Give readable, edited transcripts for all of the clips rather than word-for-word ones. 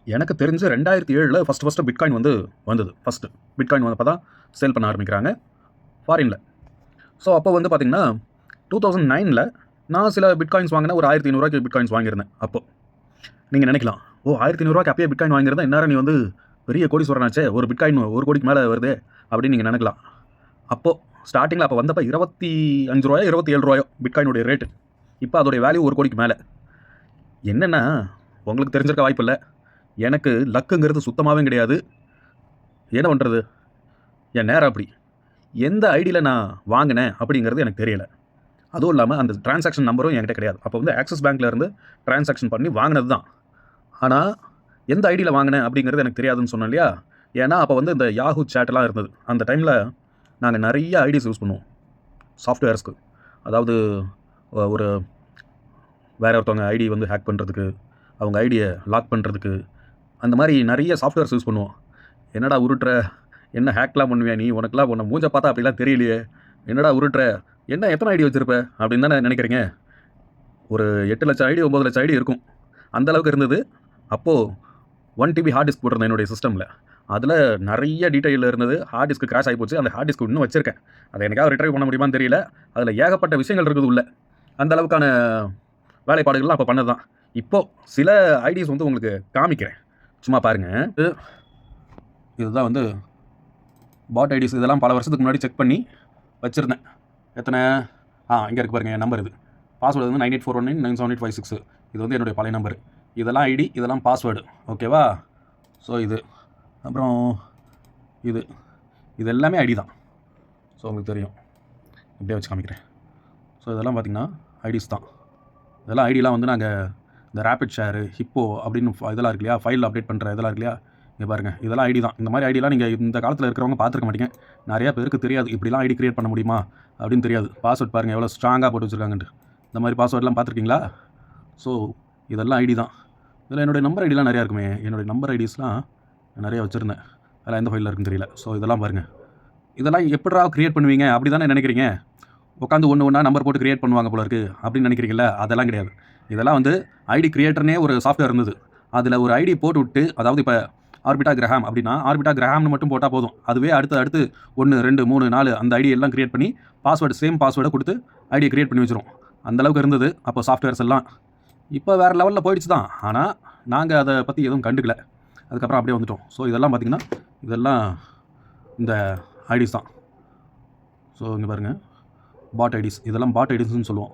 எனக்கு தெரிஞ்சு 2007 first bitcoin வந்து வந்தது. பிட்காயின் வந்து அப்போ தான் சேல் பண்ண ஆரம்பிக்கிறாங்க ஃபாரினில். ஸோ அப்போ வந்து பார்த்தீங்கன்னா 2009ல் நான் சில பிட்காயின்ஸ் வாங்கினேன். ஒரு 1500 பிட்காயின்ஸ் வாங்கியிருந்தேன். அப்போது நீங்கள் நினைக்கலாம், ஓ 1500 அப்பயே பிட்காயின் வாங்கியிருந்தா இந்நேரம் நீ வந்து பெரிய கோடீஸ்வரனாச்சே, ஒரு பிட்காயின் 1 கோடிக்கு மேலே வருது அப்படின்னு நீங்கள் நினைக்கலாம். அப்போது ஸ்டார்டிங்கில் அப்போ வந்தப்போ ₹25 ₹27 பிட்காயினுடைய ரேட்டு. இப்போ அதோடைய வேல்யூ 1 கோடிக்கு மேலே. என்னென்னா உங்களுக்கு தெரிஞ்சிருக்க வாய்ப்பு இல்லை, எனக்கு லக்குங்கிறது சுத்தமாகவே கிடையாது. என்ன பண்ணுறது, என் நேரம் அப்படி. எந்த ஐடியில் நான் வாங்கினேன் அப்படிங்கிறது எனக்கு தெரியலை. அதுவும் இல்லாமல் அந்த டிரான்சாக்ஷன் நம்பரும் என்கிட்ட கிடையாது. அப்போ வந்து ஆக்சிஸ் பேங்க்லேருந்து டிரான்சாக்ஷன் பண்ணி வாங்கினது தான். ஆனால் எந்த ஐடியில் வாங்கினேன் அப்படிங்கிறது எனக்கு தெரியாதுன்னு சொன்னேன் இல்லையா. ஏன்னா அப்போ வந்து இந்த யாஹூ சேட்டெலாம் இருந்தது. அந்த டைமில் நாங்கள் நிறைய ஐடிஸ் யூஸ் பண்ணுவோம் சாஃப்ட்வேர்ஸ்க்கு. அதாவது ஒரு வேற ஒருத்தவங்க ஐடி வந்து ஹேக் பண்ணுறதுக்கு, அவங்க ஐடியை லாக் பண்ணுறதுக்கு, அந்த மாதிரி நிறைய சாஃப்ட்வேர்ஸ் யூஸ் பண்ணுவோம். என்னடா உருட்டுற, என்ன ஹேக்லாம் பண்ணுவியா நீ, உனக்குலாம் உன்னை மூஞ்ச பார்த்தா அப்படிலாம் தெரியலையே, என்னடா உருட்டுற, என்ன எத்தனை ஐடி வச்சுருப்ப அப்படின்னு தானே நினைக்கிறீங்க. ஒரு 8 லட்சம் ஐடி 9 லட்சம் ஐடி இருக்கும், அந்த அளவுக்கு இருந்தது. அப்போது 1 TB ஹார்ட் டிஸ்க் போட்டிருந்தேன் என்னுடைய சிஸ்டமில். அதில் நிறைய டீட்டெயில் இருந்தது. ஹார்ட் டிஸ்க்கு கிராஷ் ஆகி போச்சு. அந்த ஹார்ட் டிஸ்க் இன்னும் வச்சிருக்கேன். அதை எனக்காக ரிட்ரைவ் பண்ண முடியுமான்னு தெரியல. அதில் ஏகப்பட்ட விஷயங்கள் இருக்குது உள்ள. அந்த அளவுக்கான வேலைப்பாடுகள்லாம் அப்போ பண்ணது தான். இப்போது சில ஐடிஸ் வந்து உங்களுக்கு காமிக்கிறேன், சும்மா பாருங்கள். இதுதான் வந்து பாட் ஐடிஸ். இதெல்லாம் பல வருஷத்துக்கு முன்னாடி செக் பண்ணி வச்சுருந்தேன். எத்தனை இங்கே இருக்குது பாருங்கள், என் நம்பர் இது. பாஸ்வேர்டு வந்து 9841997856. இது வந்து என்னுடைய பழைய நம்பர். இதெல்லாம் ஐடி, இதெல்லாம் பாஸ்வேர்டு. ஓகேவா? ஸோ இது அப்புறம் இது எல்லாமே ஐடி தான். ஸோ உங்களுக்கு தெரியும், இப்படியே வச்சு காமிக்கிறேன். ஸோ இதெல்லாம் பார்த்திங்கன்னா ஐடிஸ் தான். இதெல்லாம் ஐடியெலாம் வந்து நாங்கள் இந்த ரேபிட் ஷேரு, ஹிப்போ அப்படின்னு இதெல்லாம் இருக்கு இல்லையா, ஃபைல் அப்டேட் பண்ணுற இதெல்லாம் இருக்கு இல்லையா, இங்கே பாருங்கள், இதெல்லாம் ஐடி தான். இந்த மாதிரி ஐடியெலாம் நீங்கள் இந்த காலத்தில் இருக்கிறவங்க பார்த்துருக்க மாட்டீங்க. நிறையா பேருக்கு தெரியாது இப்படிலாம் ஐடி க்ரியேட் பண்ண முடியுமா அப்படின்னு தெரியாது. பாஸ்வேர்ட் பாருங்கள் எவ்வளோ ஸ்ட்ராங்காக போட்டு வச்சுருக்காங்கன்ட்டு. இந்த மாதிரி பாஸ்வேர்ட்லாம் பார்த்துருக்கீங்களா? ஸோ இதெல்லாம் ஐடி தான். இதில் என்னுடைய நம்பர் ஐடிலாம் நிறையா இருக்குமே. என்னுடைய நம்பர் ஐடிஸ்லாம் நிறையா வச்சுருந்தேன். அதெல்லாம் எந்த ஃபைலில் இருக்குன்னு தெரியல. ஸோ இதெல்லாம் பாருங்கள். இதெல்லாம் எப்படிடா க்ரியேட் பண்ணுவீங்க அப்படி தானே நினைக்கிறீங்க. உட்காந்து ஒன்று ஒன்றா நம்பர் போட்டு க்ரியேட் பண்ணுவாங்க போல இருக்குது அப்படின்னு நினைக்கிறீங்களா? அதெல்லாம் கிடையாது. இதெல்லாம் வந்து ஐடி க்ரியேட்டர்னே ஒரு சாஃப்ட்வேர் இருந்தது. அதில் ஒரு ஐடி போட்டு விட்டு, அதாவது இப்போ ஆர்பிட்டா கிரஹாம் அப்படின்னா ஆர்பிட்டா கிரஹாம்னு மட்டும் போட்டால் போதும். அதுவே அடுத்து 1 2 3 4 அந்த ஐடி எல்லாம் க்ரியேட் பண்ணி பாஸ்வேர்டு சேம் பாஸ்வேர்டை கொடுத்து ஐடியை க்ரியேட் பண்ணி வச்சிரும். அந்தளவுக்கு இருந்தது அப்போ சாஃப்ட்வேர்ஸ் எல்லாம். இப்போ வேறு லெவலில் போயிடுச்சு தான். ஆனால் நாங்கள் அதை பற்றி எதுவும் கண்டுக்கல. அதுக்கப்புறம் அப்படியே வந்துட்டோம். ஸோ இதெல்லாம் பார்த்திங்கன்னா இதெல்லாம் இந்த ஐடிஸ் தான். ஸோ இங்கே பாருங்கள், பாட் ஐடிஸ். இதெல்லாம் பாட் ஐடிஸ்ன்னு சொல்லுவோம்.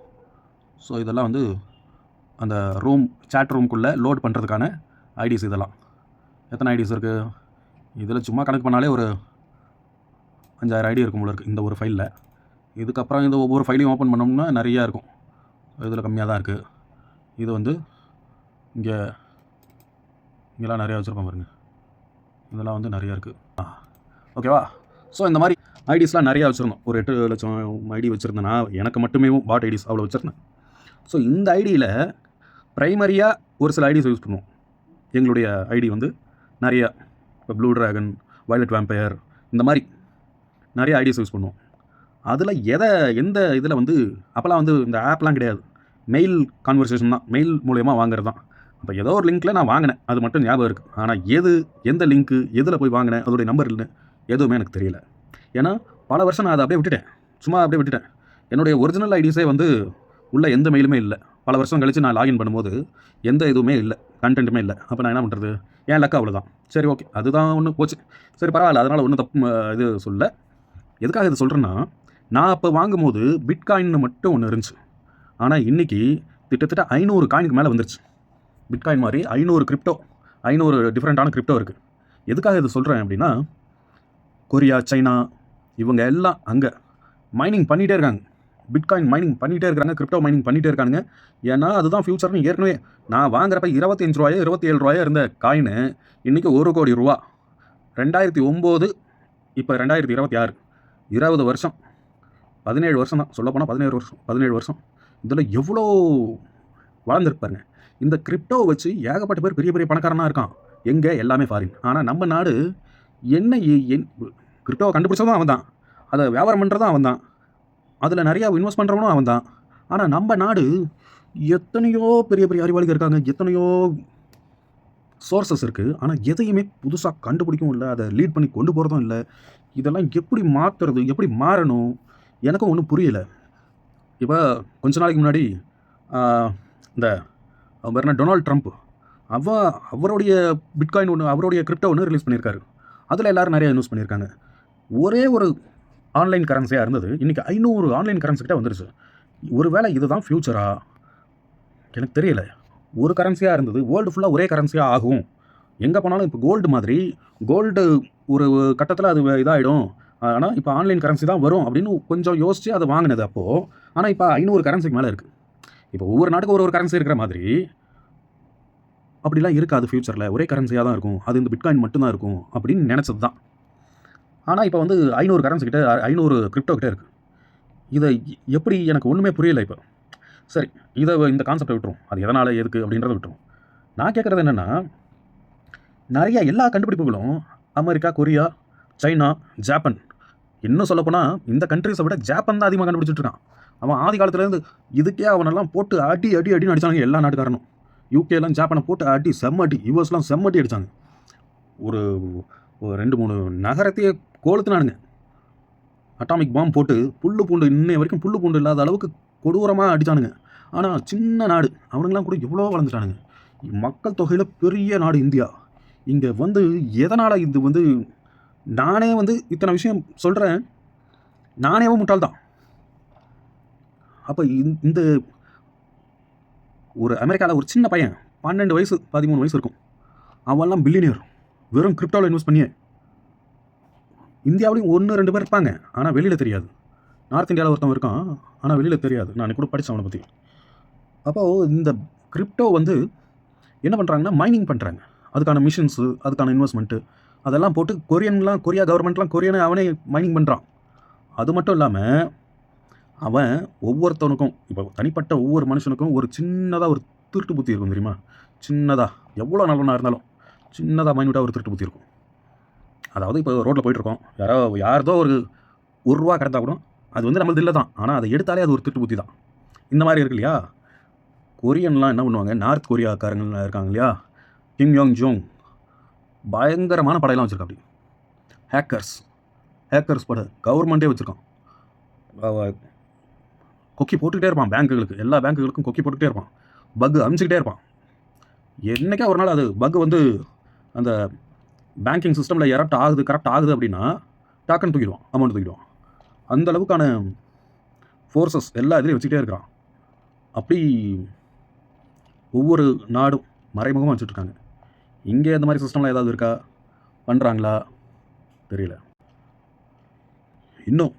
ஸோ இதெல்லாம் வந்து அந்த சேட் ரூம்குள்ளே லோட் பண்ணுறதுக்கான ஐடிஸ். இதெல்லாம் எத்தனை ஐடிஸ் இருக்குது இதில் சும்மா கணக்கு பண்ணாலே ஒரு 5000 ஐடி இருக்கும் போல இருக்குது இந்த ஒரு ஃபைலில். இதுக்கப்புறம் இந்த ஒவ்வொரு ஃபைலையும் ஓப்பன் பண்ணோம்னா நிறையா இருக்கும். இதில் கம்மியாக தான் இருக்குது. இது வந்து இங்கெல்லாம் நிறையா வச்சுருப்போம் பாருங்கள். இதெல்லாம் வந்து நிறையா இருக்குது. ஓகேவா? ஸோ இந்த மாதிரி ஐடிஸ்லாம் நிறையா வச்சுருந்தோம். ஒரு 8 லட்சம் ஐடி வச்சுருந்தேன்னா எனக்கு மட்டுமே பாட் ஐடிஸ் அவ்வளோ வச்சுருந்தேன். ஸோ இந்த ஐடியில் ப்ரைமரியாக ஒரு சில ஐடிஸ் யூஸ் பண்ணுவோம். எங்களுடைய ஐடி வந்து நிறையா, இப்போ ப்ளூ ட்ராகன், வயலட் வேம்பயர், இந்த மாதிரி நிறைய ஐடிஸ் யூஸ் பண்ணுவோம். அதில் எந்த இதில் வந்து அப்போல்லாம் வந்து இந்த ஆப்லாம் கிடையாது. மெயில் கான்வர்சேஷன் தான், மெயில் மூலயமா வாங்குறது தான். அப்போ ஏதோ ஒரு லிங்க்கில் நான் வாங்கினேன், அது மட்டும் ஞாபகம் இருக்குது. ஆனால் எந்த லிங்க்கு, எதில் போய் வாங்கினேன், அதோடைய நம்பர் இல்லைன்னு எதுவுமே எனக்கு தெரியல. ஏன்னா பல வருஷம் நான் அதை அப்படியே விட்டுட்டேன். என்னுடைய ஒரிஜினல் ஐடிஸே வந்து உள்ள எந்த மெயிலுமே இல்லை. பல வருஷம் கழித்து நான் லாகின் பண்ணும்போது எந்த இதுவுமே இல்லை, கண்டென்ட்டுமே இல்லை. அப்போ நான் என்ன பண்ணுறது, ஏன் லக்கு அவ்வளோதான். சரி ஓகே, அதுதான் ஒன்று போச்சு. சரி பரவாயில்ல, அதனால் ஒன்றும் தப்பு இது சொல்ல. எதுக்காக இது சொல்கிறேன்னா, நான் அப்போ வாங்கும்போது பிட்காயின்னு மட்டும் ஒன்று இருந்துச்சு. ஆனால் இன்றைக்கி கிட்டத்தட்ட 500 காயினுக்கு மேலே வந்துருச்சு. பிட்காயின் மாதிரி 500 டிஃப்ரெண்ட்டான கிரிப்டோ இருக்குது. எதுக்காக இது சொல்கிறேன் அப்படின்னா, கொரியா, சைனா இவங்க எல்லாம் அங்கே மைனிங் பண்ணிகிட்டே இருக்காங்க. பிட்காயின் மைனிங் பண்ணிகிட்டே இருக்கிறாங்க, கிரிப்டோ மைனிங் பண்ணிகிட்டே இருக்காங்க. ஏன்னா அதுதான் ஃப்யூச்சர்னு ஏற்கனவே நான் வாங்குறப்ப ₹25 ₹27 இருந்த காயினு இன்றைக்கி ₹1 கோடி. 2009, இப்போ 2026, 20 வருஷம், 17 வருஷம் தான் சொல்லப்போனால் 17 வருஷம். இதில் எவ்வளோ வளர்ந்துருப்பாருங்க. இந்த கிரிப்டோவை வச்சு ஏகப்பட்ட பேர் பெரிய பெரிய பணக்காரனாக இருக்கான். எங்கே? எல்லாமே ஃபாரின். ஆனால் நம்ம நாடு என்ன கிரிப்டோவை கண்டுபிடிச்சதும் அவன் தான், அதை வியாபாரம் பண்ணுறதும் அவன் தான், அதில் நிறையா இன்வெஸ்ட் பண்ணுறவனும் அவன் தான். ஆனால் நம்ம நாடு எத்தனையோ பெரிய பெரிய அறிவாளிகள் இருக்காங்க, எத்தனையோ சோர்சஸ் இருக்குது. ஆனால் எதையுமே புதுசாக கண்டுபிடிக்கவும் இல்லை, அதை லீட் பண்ணி கொண்டு போகிறதும் இல்லை. இதெல்லாம் எப்படி மாற்றுறது, எப்படி மாறணும், எனக்கும் ஒன்றும் புரியல. இப்போ கொஞ்ச நாளைக்கு முன்னாடி இந்த அவர் என்ன டொனால்ட் ட்ரம்ப் அவருடைய பிட்காயின் ஒன்று, அவருடைய கிரிப்டோ ஒன்று ரிலீஸ் பண்ணியிருக்காரு. அதில் எல்லோரும் நிறைய இன்வெஸ்ட் பண்ணியிருக்காங்க. ஒரே ஒரு ஆன்லைன் கரன்சியாக இருந்தது, இன்றைக்கி 500 ஆன்லைன் கரன்சி கிட்ட வந்துருச்சு. ஒருவேளை இதுதான் ஃப்யூச்சரா எனக்கு தெரியல. ஒரு கரன்சியாக இருந்தது வேர்ல்டு ஃபுல்லாக ஒரே கரன்சியாக ஆகும். எங்கே போனாலும் இப்போ கோல்டு மாதிரி, கோல்டு ஒரு கட்டத்தில் அது இதாகிடும், ஆனால் இப்போ ஆன்லைன் கரன்சி தான் வரும் அப்படின்னு கொஞ்சம் யோசித்து அதை வாங்கினது அப்போது. ஆனால் இப்போ 500 கரன்சிக்கு மேலே இருக்குது. இப்போ ஒவ்வொரு நாட்டுக்கு ஒரு கரன்சி இருக்கிற மாதிரி அப்படிலாம் இருக்காது ஃப்யூச்சரில். ஒரே கரன்சியாக தான் இருக்கும், அது இந்த பிட்காயின் மட்டும்தான் இருக்கும் அப்படின்னு நினச்சது தான். ஆனால் இப்போ வந்து 500 கரன்சி கிட்ட, 500 கிரிப்டோ கிட்ட இருக்குது. இதை எப்படி, எனக்கு ஒன்றுமே புரியலை இப்போ. சரி, இந்த கான்செப்டை விட்டுரும், அது எதனால் எதுக்கு அப்படின்றத விட்டுரும். நான் கேட்குறது என்னென்னா, நிறைய எல்லா கண்டுபிடிப்புகளும் அமெரிக்கா, கொரியா, சைனா, ஜப்பான், இன்னும் சொல்லப்போனால் இந்த கண்ட்ரிஸை விட ஜப்பான் தான் அதிகமாக கண்டுபிடிச்சிட்டு இருக்கான். அவன் ஆதி காலத்துலேருந்து இதுக்கே அவனெல்லாம் போட்டு அடின்னு அடித்தாங்க எல்லா நாட்டுக்காரனும். யூகேலாம் ஜப்பானை போட்டு அடி, செம்ம அடி. யூஎஸ்லாம் செம்ம அடி அடித்தாங்க. ஒரு 2-3 நகரத்தையே கோலத்துனானுங்க. அட்டாமிக் பாம்பு போட்டு புல்லு பூண்டு, இன்னைய வரைக்கும் புல்லு பூண்டு இல்லாத அளவுக்கு கொடூரமாக அடித்தானுங்க. ஆனால் சின்ன நாடு, அவனுங்களாம் கூட எவ்வளோ வளர்ந்துட்டானுங்க. மக்கள் தொகையில் பெரிய நாடு இந்தியா. இங்கே வந்து எதனால் இது வந்து, நானே வந்து இத்தனை விஷயம் சொல்கிறேன், நானேவும் முட்டாள்தான். அப்போ இந்த ஒரு அமெரிக்காவில் ஒரு சின்ன பையன் 12 வயசு 13 வயசு இருக்கும், அவன்லாம் பில்லியனியர், வெறும் கிரிப்டோவில் இன்வெஸ்ட் பண்ணியே. இந்தியாவிலையும் 1-2 பேர் இருப்பாங்க, ஆனால் வெளியில் தெரியாது. நார்த் இந்தியாவில் ஒருத்தவன் இருக்கான், ஆனால் வெளியில் தெரியாது. நான் கூட படித்தேன் அவனை பற்றி. அப்போது இந்த கிரிப்டோ வந்து என்ன பண்ணுறாங்கன்னா, மைனிங் பண்ணுறாங்க. அதுக்கான மிஷின்ஸு, அதுக்கான இன்வெஸ்ட்மெண்ட்டு அதெல்லாம் போட்டு கொரியா கவர்மெண்ட்லாம் கொரியனை அவனே மைனிங் பண்ணுறான். அது மட்டும் இல்லாமல் அவன் ஒவ்வொருத்தவனுக்கும், இப்போ தனிப்பட்ட ஒவ்வொரு மனுஷனுக்கும் ஒரு சின்னதாக ஒரு திருட்டு புத்தி இருக்கும் தெரியுமா? சின்னதாக, எவ்வளோ நல்லவனாக இருந்தாலும் சின்னதாக மைன்யூட்டாக ஒரு திருட்டு புத்தி இருக்கும். அதாவது இப்போ ரோட்டில் போயிட்டுருக்கோம், யாரதோ ஒரு ரூபா கிடந்தா கூட அது வந்து நம்மளது இல்லை தான், ஆனால் அதை எடுத்தாலே அது ஒரு திருட்டு புத்தி தான். இந்த மாதிரி இருக்கு இல்லையா? கொரியன்லாம் என்ன பண்ணுவாங்க, நார்த் கொரியாக்காரங்களாம் இருக்காங்க இல்லையா, கிம் யோங் ஜோங், பயங்கரமான படையெல்லாம் வச்சுருக்கா. அப்படி ஹேக்கர்ஸ் பட கவர்மெண்ட்டே வச்சுருக்கான். கொக்கி போட்டுக்கிட்டே இருப்பான் பேங்க்குகளுக்கு, எல்லா பேங்க்குகளுக்கும் கொக்கி போட்டுக்கிட்டே இருப்பான், பக் அனுப்பிச்சிக்கிட்டே இருப்பான். என்றைக்கா ஒரு நாள் அது பக் வந்து அந்த பேங்கிங் சிஸ்டமில் கரெக்ட் ஆகுது அப்படின்னா டாக்குன்னு தூக்கிடுவான், அமௌண்ட் தூக்கிடுவான். அந்த அளவுக்கான ஃபோர்ஸஸ் எல்லா இதுலேயும் வச்சுக்கிட்டே இருக்கிறான். அப்படி ஒவ்வொரு நாடும் மறைமுகமாக வச்சுட்ருக்காங்க. இங்கே இந்த மாதிரி சிஸ்டம்லாம் ஏதாவது இருக்கா, பண்ணுறாங்களா தெரியல. இன்னும்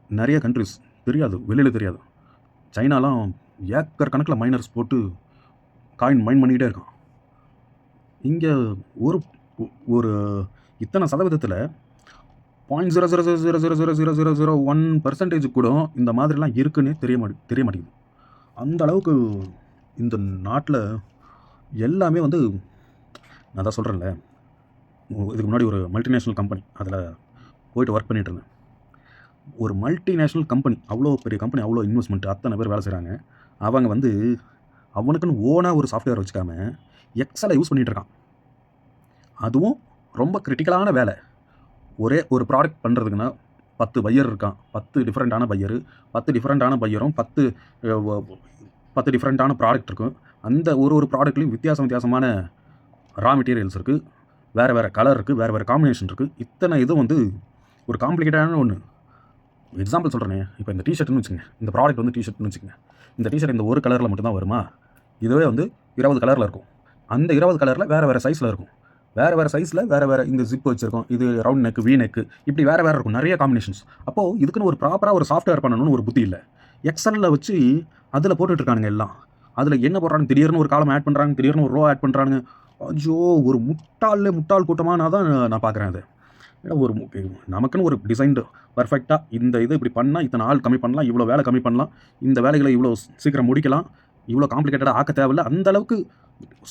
நிறைய கண்ட்ரிஸ் தெரியாது, வெளியில் தெரியாது. சைனாலாம் ஏக்கர் கணக்கில் மைனர்ஸ் போட்டு காயின் மைன் பண்ணிக்கிட்டே இருக்கான். இங்கே ஒரு இத்தனை சதவீதத்தில் 0.00000001% கூட இந்த மாதிரிலாம் இருக்குன்னே தெரிய மாட்டேங்குது. அந்த அளவுக்கு இந்த நாட்டில் எல்லாமே வந்து, நான் தான் சொல்கிறேன்ல, இதுக்கு முன்னாடி ஒரு மல்டிநேஷ்னல் கம்பெனி அதில் போயிட்டு ஒர்க் பண்ணிகிட்டு இருந்தேன். ஒரு மல்டிநேஷ்னல் கம்பெனி, அவ்வளோ பெரிய கம்பெனி, அவ்வளோ இன்வெஸ்ட்மெண்ட், அத்தனை பேர் வேலை செய்கிறாங்க. அவங்க வந்து அவனுக்குன்னு ஓனாக ஒரு சாஃப்ட்வேர் வச்சுக்காம எக்ஸலை யூஸ் பண்ணிகிட்ருக்கான். அதுவும் ரொம்ப கிரிட்டிக்கலான வேலை. ஒரே ஒரு ப்ராடக்ட் பண்ணுறதுக்குன்னா 10 பையர் இருக்கான், 10 டிஃப்ரெண்ட்டான பையரும் 10 டிஃப்ரெண்ட்டான ப்ராடக்ட் இருக்கும். அந்த ஒரு ப்ராடக்ட்லேயும் வித்தியாசமான ரா மெட்டீரியல்ஸ் இருக்குது, வேறு கலர் இருக்குது, வேறு காம்பினேஷன் இருக்குது. இத்தனை இது வந்து ஒரு காம்ப்ளிகேட்டான ஒன்று. எக்ஸாம்பிள் சொல்கிறேனே, இப்போ இந்த டிஷர்ட்னு வச்சுங்க, இந்த ப்ராடக்ட் வந்து டிஷர்ட்னு வச்சுங்க. இந்த டிஷர்ட் இந்த ஒரு கலரில் மட்டும்தான் வருமா? இதுவே வந்து 20 கலரில் இருக்கும். அந்த 20 கலரில் வேறு சைஸில் இருக்கும், வேறு சைஸில் வேறு இந்த ஜிப் வச்சுருக்கோம், இது ரவுண்ட் நெக்கு, வி நெக்கு, இப்படி வேறு இருக்கும், நிறைய காம்பினேஷன்ஸ். அப்போது இதுக்குன்னு ஒரு ப்ராப்பராக ஒரு சாஃப்ட்வேர் பண்ணணும்னு ஒரு புத்தி இல்லை. எக்ஸலில் வச்சு அதில் போட்டுட்ருக்கானுங்க எல்லாம். அதில் என்ன போடுறாங்க, திடீர்னு ஒரு காலம் ஆட் பண்ணுறாங்க, திடீர்னு ஒரு ரோ ஆட் பண்ணுறாங்க. ஐயோ, ஒரு முட்டாள் கூட்டமாக நான் பார்க்குறேன். அது ஒரு நமக்குன்னு ஒரு டிசைன்டு பர்ஃபெக்டாக இந்த இது இப்படி பண்ணால் இத்தனை ஆள் கம்மி பண்ணலாம், இவ்வளோ வேலை கம்மி பண்ணலாம், இந்த வேலைகளை இவ்வளோ சீக்கிரம் முடிக்கலாம், இவ்வளோ காம்ப்ளிகேட்டடாக ஆக்க தேவையில்லை. அந்தளவுக்கு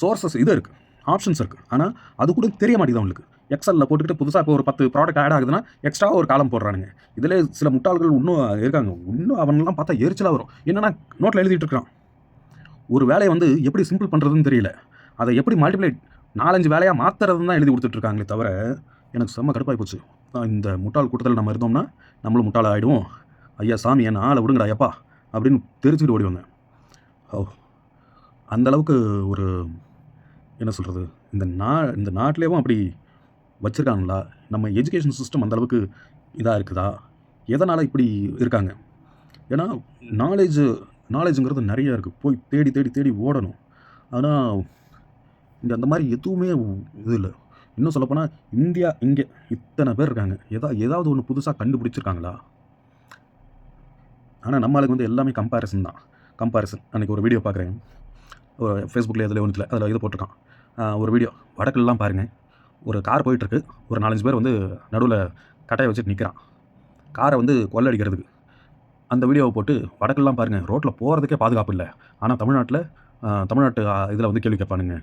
சோர்ஸஸ் இது இருக்குது, ஆப்ஷன்ஸ் இருக்குது. ஆனால் அது கூட தெரிய மாட்டேங்குது அவங்களுக்கு. எக்ஸலில் போட்டுக்கிட்டு புதுசாக இப்போ ஒரு 10 ப்ராடக்ட் ஆட் ஆகுதுன்னா எக்ஸ்ட்ரா ஒரு காலம் போடுறானுங்க. இதில் சில முட்டாள்கள் இன்னும் இருக்காங்க, இன்னும் அவனெல்லாம் பார்த்தா எரிச்சலாக வரும். என்னென்னா நோட்டில் எழுதிட்டு இருக்கிறான். ஒரு வேலையை வந்து எப்படி சிம்பிள் பண்ணுறதுன்னு தெரியல. அதை எப்படி மல்டிப்ளை 4-5 வேலையாக மாற்றுறதுன்னு தான் எழுதி கொடுத்துட்ருக்காங்களே தவிர எனக்கு செம்ம கடுப்பாகி போச்சு. இந்த முட்டாள் கூட்டத்தில் நம்ம இருந்தோம்னா நம்மளும் முட்டாள் ஆகிடுவோம். ஐயா சாமி என்ன ஆளை விடுங்கடா ஐயப்பா அப்படின்னு தெரிஞ்சுக்கிட்டு ஓடி வந்தேன். ஓ, அந்தளவுக்கு ஒரு என்ன சொல்கிறது, இந்த நாட்டிலேயும் அப்படி வச்சுருக்காங்களா? நம்ம எஜுகேஷன் சிஸ்டம் அந்தளவுக்கு இதாக இருக்குதா? எதனால் இப்படி இருக்காங்க? ஏன்னா நாலேஜுங்கிறது நிறையா இருக்குது. போய் தேடி தேடி தேடி ஓடணும். ஆனால் இங்கே அந்த மாதிரி எதுவுமே இது இல்லை. இன்னும் சொல்லப்போனால் இங்கே இத்தனை பேர் இருக்காங்க. ஏதாவது ஒன்று புதுசாக கண்டுபிடிச்சிருக்காங்களா? ஆனால் நம்ம ஆளுக்கு வந்து எல்லாமே கம்பேரிசன் தான். அன்றைக்கி ஒரு வீடியோ பார்க்குறேன், ஃபேஸ்புக்கில் எதில் ஒன்றுத்தில் அதில் இது போட்டிருக்கான். ஒரு வீடியோ வடக்குலாம் பாருங்கள், ஒரு கார் போயிட்டுருக்கு, ஒரு 4-5 பேர் வந்து நடுவில் கட்டையை வச்சுட்டு நிற்கிறான் காரை வந்து கொள்ளடிக்கிறதுக்கு. அந்த வீடியோவை போட்டு வடக்குலாம் பாருங்கள், ரோட்டில் போகிறதுக்கே பாதுகாப்பு இல்லை, ஆனால் தமிழ்நாட்டு இதில் வந்து கேள்வி கேட்பானுங்க,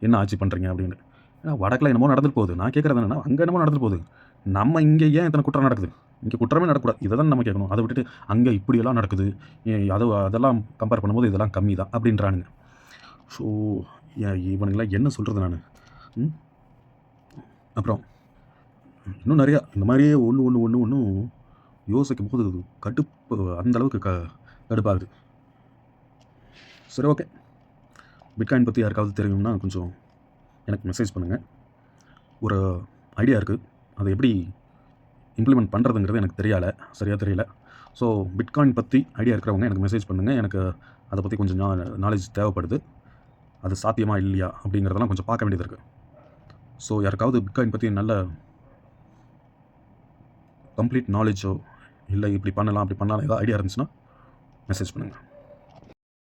என்ன ஆட்சி பண்ணுறீங்க அப்படின்னு. ஏன்னா வடக்கில் என்னமோ நடந்துட்டு போகுது. நான் கேட்குறது என்னென்னா, அங்கே என்னமோ நடந்துட்டு போகுது, நம்ம இங்கே ஏன் இத்தனை குற்றம் நடக்குது? இங்கே குற்றமே நடக்கக்கூடாது, இதை தான் நம்ம கேட்கணும். அதை விட்டுட்டு அங்கே இப்படியெல்லாம் நடக்குது, அதெல்லாம் கம்பேர் பண்ணும்போது இதெல்லாம் கம்மி தான் அப்படின்றானுங்க. ஸோ இவனுங்களாம் என்ன சொல்கிறது நான்? அப்புறம் இன்னும் நிறையா இந்த மாதிரியே ஒன்று யோசிக்கும் போது கடுப்பு, அந்தளவுக்கு கடுப்பாகுது. சரி, ஓகே. பிட்காயின் பற்றி யாருக்காவது தெரியும்னா கொஞ்சம் எனக்கு மெசேஜ் பண்ணுங்கள். ஒரு ஐடியா இருக்குது, அதை எப்படி இம்ப்ளிமெண்ட் பண்ணுறதுங்கிறது எனக்கு சரியாக தெரியல. ஸோ பிட்காயின் பற்றி ஐடியா இருக்கிறவங்க எனக்கு மெசேஜ் பண்ணுங்கள். எனக்கு அதை பற்றி கொஞ்சம் நாலேஜ் தேவைப்படுது. அது சாத்தியமாக இல்லையா அப்படிங்கிறதெல்லாம் கொஞ்சம் பார்க்க வேண்டியது இருக்குது. ஸோ யாருக்காவது பிட்காயின் பற்றி நல்ல கம்ப்ளீட் நாலேஜோ இல்லை இப்படி பண்ணலாம் அப்படி பண்ணலாம் ஏதாவது ஐடியா இருந்துச்சுன்னா மெசேஜ் பண்ணுங்கள்.